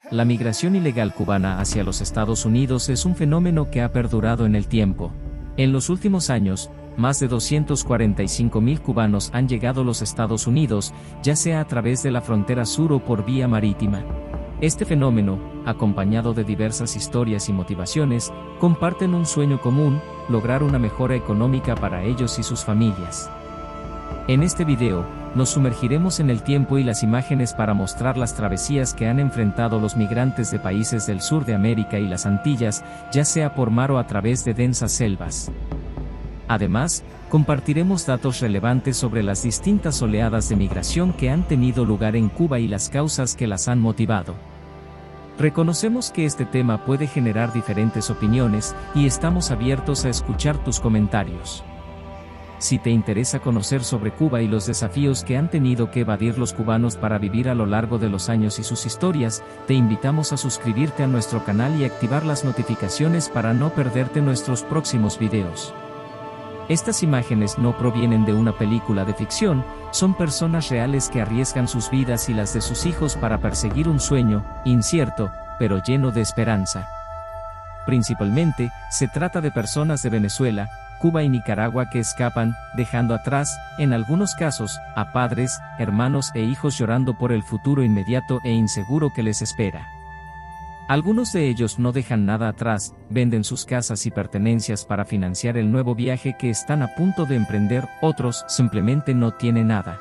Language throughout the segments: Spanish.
La migración ilegal cubana hacia los Estados Unidos es un fenómeno que ha perdurado en el tiempo. En los últimos años, más de 245.000 cubanos han llegado a los Estados Unidos, ya sea a través de la frontera sur o por vía marítima. Este fenómeno, acompañado de diversas historias y motivaciones, comparten un sueño común: lograr una mejora económica para ellos y sus familias. En este video, nos sumergiremos en el tiempo y las imágenes para mostrar las travesías que han enfrentado los migrantes de países del sur de América y las Antillas, ya sea por mar o a través de densas selvas. Además, compartiremos datos relevantes sobre las distintas oleadas de migración que han tenido lugar en Cuba y las causas que las han motivado. Reconocemos que este tema puede generar diferentes opiniones, y estamos abiertos a escuchar tus comentarios. Si te interesa conocer sobre Cuba y los desafíos que han tenido que evadir los cubanos para vivir a lo largo de los años y sus historias, te invitamos a suscribirte a nuestro canal y activar las notificaciones para no perderte nuestros próximos videos. Estas imágenes no provienen de una película de ficción, son personas reales que arriesgan sus vidas y las de sus hijos para perseguir un sueño, incierto, pero lleno de esperanza. Principalmente, se trata de personas de Venezuela, Cuba y Nicaragua que escapan, dejando atrás, en algunos casos, a padres, hermanos e hijos llorando por el futuro inmediato e inseguro que les espera. Algunos de ellos no dejan nada atrás, venden sus casas y pertenencias para financiar el nuevo viaje que están a punto de emprender, otros simplemente no tienen nada.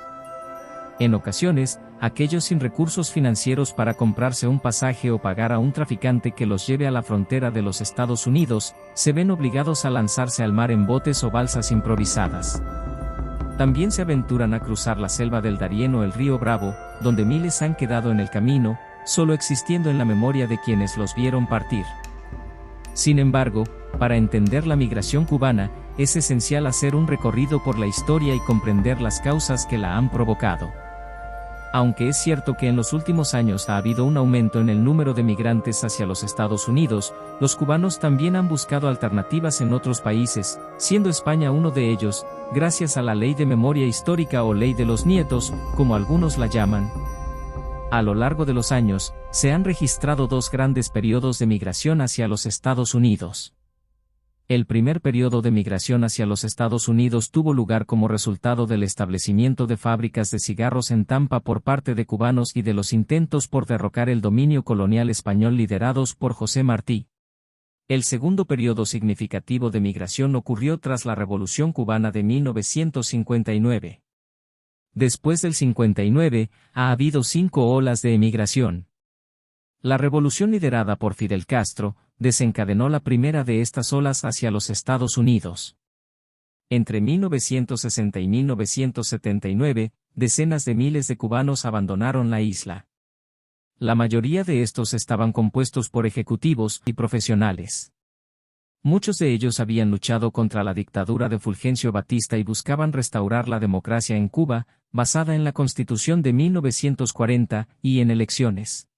En ocasiones, aquellos sin recursos financieros para comprarse un pasaje o pagar a un traficante que los lleve a la frontera de los Estados Unidos, se ven obligados a lanzarse al mar en botes o balsas improvisadas. También se aventuran a cruzar la selva del Darién o el río Bravo, donde miles han quedado en el camino, solo existiendo en la memoria de quienes los vieron partir. Sin embargo, para entender la migración cubana, es esencial hacer un recorrido por la historia y comprender las causas que la han provocado. Aunque es cierto que en los últimos años ha habido un aumento en el número de migrantes hacia los Estados Unidos, los cubanos también han buscado alternativas en otros países, siendo España uno de ellos, gracias a la Ley de Memoria Histórica o Ley de los Nietos, como algunos la llaman. A lo largo de los años, se han registrado dos grandes periodos de migración hacia los Estados Unidos. El primer periodo de migración hacia los Estados Unidos tuvo lugar como resultado del establecimiento de fábricas de cigarros en Tampa por parte de cubanos y de los intentos por derrocar el dominio colonial español liderados por José Martí. El segundo periodo significativo de migración ocurrió tras la Revolución Cubana de 1959. Después del 59, ha habido 5 olas de emigración. La revolución liderada por Fidel Castro desencadenó la primera de estas olas hacia los Estados Unidos. Entre 1960 y 1979, decenas de miles de cubanos abandonaron la isla. La mayoría de estos estaban compuestos por ejecutivos y profesionales. Muchos de ellos habían luchado contra la dictadura de Fulgencio Batista y buscaban restaurar la democracia en Cuba, basada en la Constitución de 1940, y en elecciones.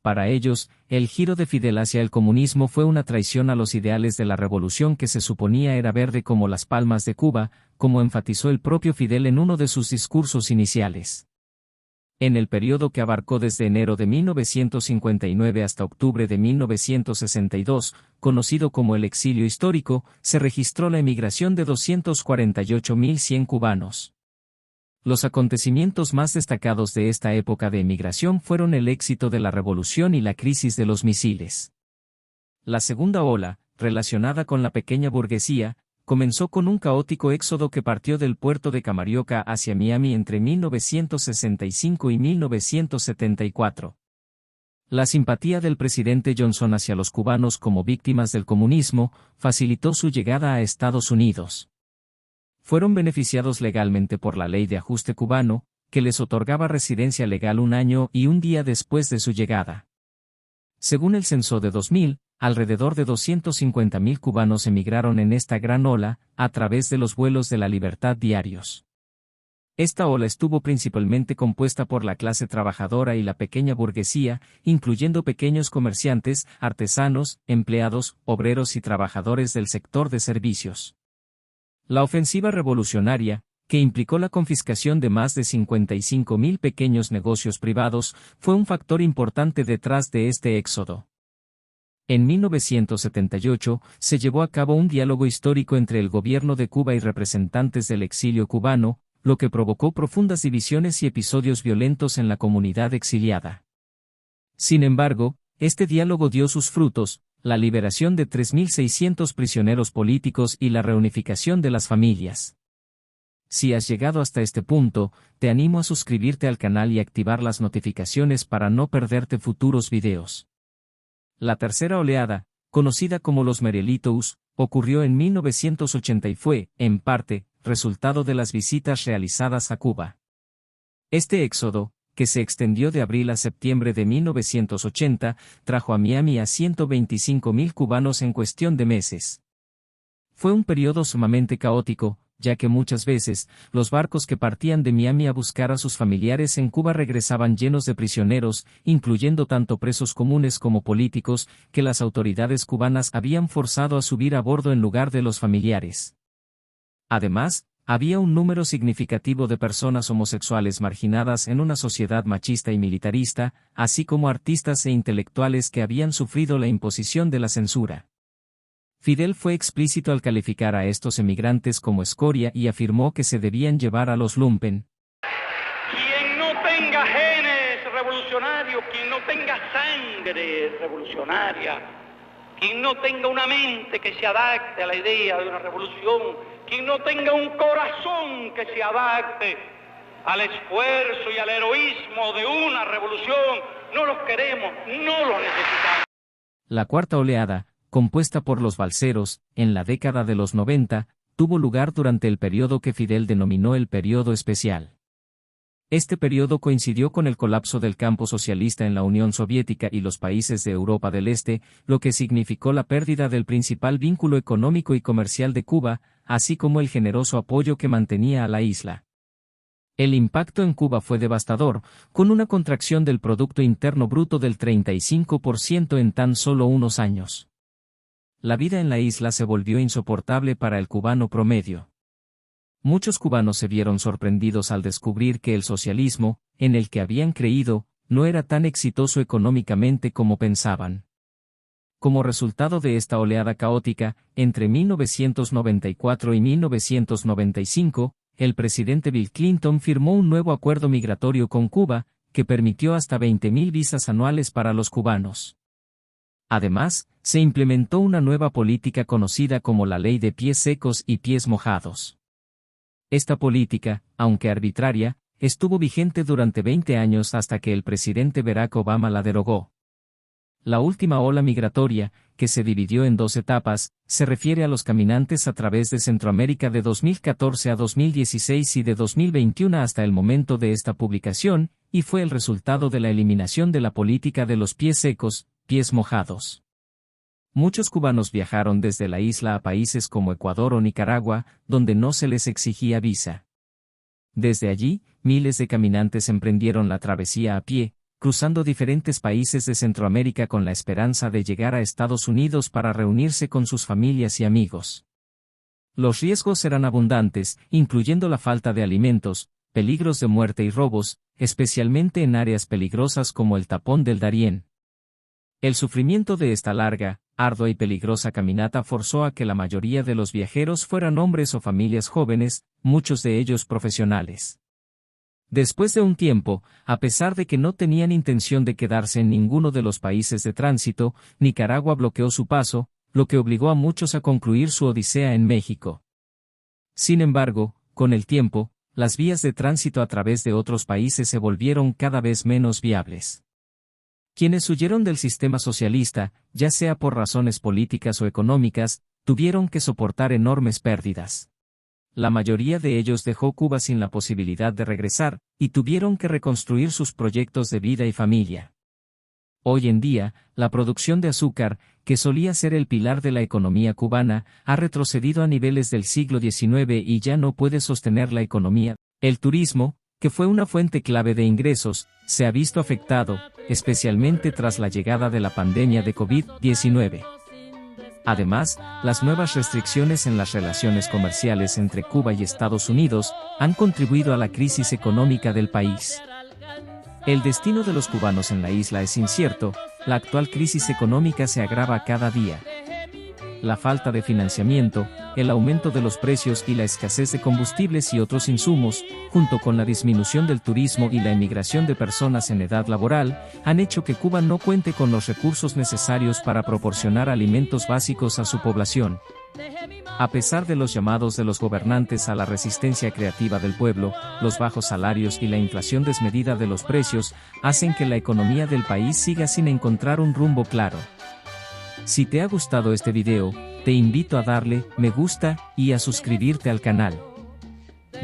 Para ellos, el giro de Fidel hacia el comunismo fue una traición a los ideales de la revolución que se suponía era verde como las palmas de Cuba, como enfatizó el propio Fidel en uno de sus discursos iniciales. En el periodo que abarcó desde enero de 1959 hasta octubre de 1962, conocido como el exilio histórico, se registró la emigración de 248.100 cubanos. Los acontecimientos más destacados de esta época de emigración fueron el éxito de la revolución y la crisis de los misiles. La segunda ola, relacionada con la pequeña burguesía, comenzó con un caótico éxodo que partió del puerto de Camarioca hacia Miami entre 1965 y 1974. La simpatía del presidente Johnson hacia los cubanos como víctimas del comunismo facilitó su llegada a Estados Unidos. Fueron beneficiados legalmente por la Ley de Ajuste cubano, que les otorgaba residencia legal un año y un día después de su llegada. Según el censo de 2000, alrededor de 250.000 cubanos emigraron en esta gran ola, a través de los vuelos de la libertad diarios. Esta ola estuvo principalmente compuesta por la clase trabajadora y la pequeña burguesía, incluyendo pequeños comerciantes, artesanos, empleados, obreros y trabajadores del sector de servicios. La ofensiva revolucionaria, que implicó la confiscación de más de 55.000 pequeños negocios privados, fue un factor importante detrás de este éxodo. En 1978, se llevó a cabo un diálogo histórico entre el gobierno de Cuba y representantes del exilio cubano, lo que provocó profundas divisiones y episodios violentos en la comunidad exiliada. Sin embargo, este diálogo dio sus frutos, la liberación de 3.600 prisioneros políticos y la reunificación de las familias. Si has llegado hasta este punto, te animo a suscribirte al canal y activar las notificaciones para no perderte futuros videos. La tercera oleada, conocida como los Merelitos, ocurrió en 1980 y fue, en parte, resultado de las visitas realizadas a Cuba. Este éxodo, que se extendió de abril a septiembre de 1980, trajo a Miami a 125.000 cubanos en cuestión de meses. Fue un periodo sumamente caótico, ya que muchas veces, los barcos que partían de Miami a buscar a sus familiares en Cuba regresaban llenos de prisioneros, incluyendo tanto presos comunes como políticos, que las autoridades cubanas habían forzado a subir a bordo en lugar de los familiares. Además, había un número significativo de personas homosexuales marginadas en una sociedad machista y militarista, así como artistas e intelectuales que habían sufrido la imposición de la censura. Fidel fue explícito al calificar a estos emigrantes como escoria y afirmó que se debían llevar a los lumpen. Quien no tenga genes revolucionarios, quien no tenga sangre revolucionaria, quien no tenga una mente que se adapte a la idea de una revolución, quien no tenga un corazón que se adapte al esfuerzo y al heroísmo de una revolución, no los queremos, no los necesitamos. La cuarta oleada, compuesta por los balseros, en la década de los 90, tuvo lugar durante el periodo que Fidel denominó el periodo especial. Este periodo coincidió con el colapso del campo socialista en la Unión Soviética y los países de Europa del Este, lo que significó la pérdida del principal vínculo económico y comercial de Cuba, así como el generoso apoyo que mantenía a la isla. El impacto en Cuba fue devastador, con una contracción del Producto Interno Bruto del 35% en tan solo unos años. La vida en la isla se volvió insoportable para el cubano promedio. Muchos cubanos se vieron sorprendidos al descubrir que el socialismo, en el que habían creído, no era tan exitoso económicamente como pensaban. Como resultado de esta oleada caótica, entre 1994 y 1995, el presidente Bill Clinton firmó un nuevo acuerdo migratorio con Cuba, que permitió hasta 20.000 visas anuales para los cubanos. Además, se implementó una nueva política conocida como la Ley de Pies Secos y Pies Mojados. Esta política, aunque arbitraria, estuvo vigente durante 20 años hasta que el presidente Barack Obama la derogó. La última ola migratoria, que se dividió en 2 etapas, se refiere a los caminantes a través de Centroamérica de 2014 a 2016 y de 2021 hasta el momento de esta publicación, y fue el resultado de la eliminación de la política de los pies secos, pies mojados. Muchos cubanos viajaron desde la isla a países como Ecuador o Nicaragua, donde no se les exigía visa. Desde allí, miles de caminantes emprendieron la travesía a pie, cruzando diferentes países de Centroamérica con la esperanza de llegar a Estados Unidos para reunirse con sus familias y amigos. Los riesgos eran abundantes, incluyendo la falta de alimentos, peligros de muerte y robos, especialmente en áreas peligrosas como el Tapón del Darién. El sufrimiento de esta larga, ardua y peligrosa caminata forzó a que la mayoría de los viajeros fueran hombres o familias jóvenes, muchos de ellos profesionales. Después de un tiempo, a pesar de que no tenían intención de quedarse en ninguno de los países de tránsito, Nicaragua bloqueó su paso, lo que obligó a muchos a concluir su odisea en México. Sin embargo, con el tiempo, las vías de tránsito a través de otros países se volvieron cada vez menos viables. Quienes huyeron del sistema socialista, ya sea por razones políticas o económicas, tuvieron que soportar enormes pérdidas. La mayoría de ellos dejó Cuba sin la posibilidad de regresar, y tuvieron que reconstruir sus proyectos de vida y familia. Hoy en día, la producción de azúcar, que solía ser el pilar de la economía cubana, ha retrocedido a niveles del siglo XIX y ya no puede sostener la economía. El turismo, que fue una fuente clave de ingresos, se ha visto afectado, especialmente tras la llegada de la pandemia de COVID-19. Además, las nuevas restricciones en las relaciones comerciales entre Cuba y Estados Unidos han contribuido a la crisis económica del país. El destino de los cubanos en la isla es incierto, la actual crisis económica se agrava cada día. La falta de financiamiento, el aumento de los precios y la escasez de combustibles y otros insumos, junto con la disminución del turismo y la emigración de personas en edad laboral, han hecho que Cuba no cuente con los recursos necesarios para proporcionar alimentos básicos a su población. A pesar de los llamados de los gobernantes a la resistencia creativa del pueblo, los bajos salarios y la inflación desmedida de los precios hacen que la economía del país siga sin encontrar un rumbo claro. Si te ha gustado este video, te invito a darle me gusta y a suscribirte al canal.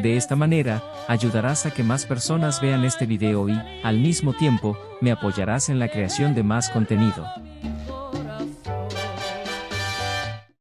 De esta manera, ayudarás a que más personas vean este video y, al mismo tiempo, me apoyarás en la creación de más contenido.